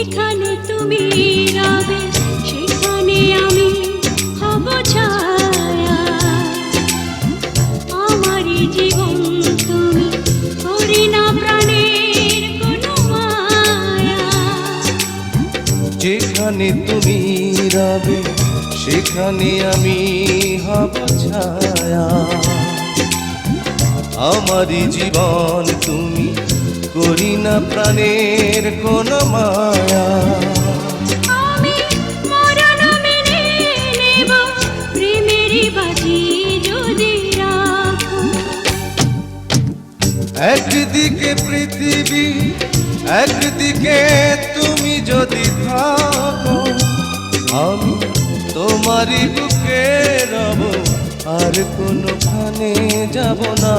যেখানে তুমি রবে সেখানে আমি হব ছায়া। আমারই জীবন তুমি, করি না প্রাণের কোনো মায়া। যেখানে তুমি রবে সেখানে আমি হব ছায়া। আমারই জীবন তুমি, করি না প্রাণের কোনো মায়া। আমি মরণ মেনে নেব, প্রেমেরই বাজি যদি রাখো। একদিকে পৃথিবী, একদিকে তুমি যদি থাকো, আমি তোমারই বুকে রব, আর কোনোখানে যাব না।